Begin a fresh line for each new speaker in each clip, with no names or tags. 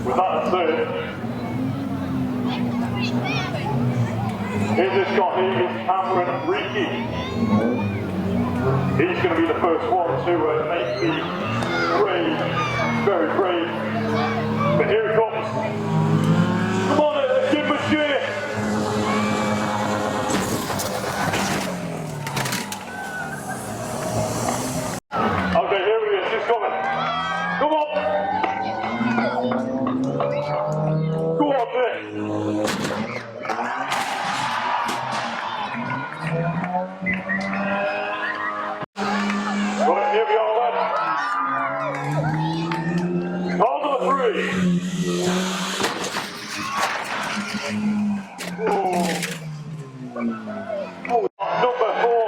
With that said, here's this guy here, is Cameron Reiki. He's going to be the first one to make the brave, very brave. But here it comes. Come on, let's give him a cheer. Okay, here he is, he's coming. Come on. Go on, Nick. Right, here we are, lads. Call number 3. Oh, number 4.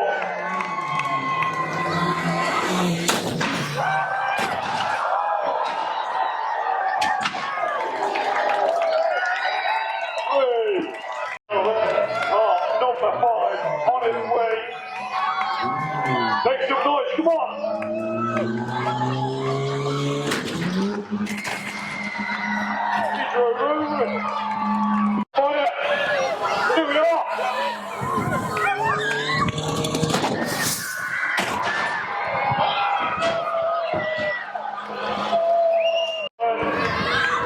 Number 5 on his way. Make some noise, come on! Fire! Here we are!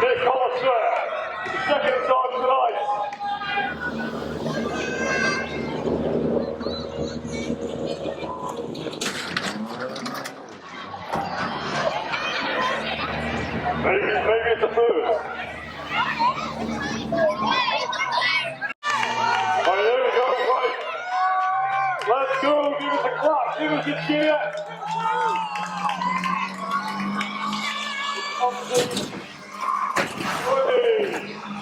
Nick Hollister, second time tonight. Maybe it's a first. Oh, there we go, right. Let's go, give us a clap, give us a cheer. Hey.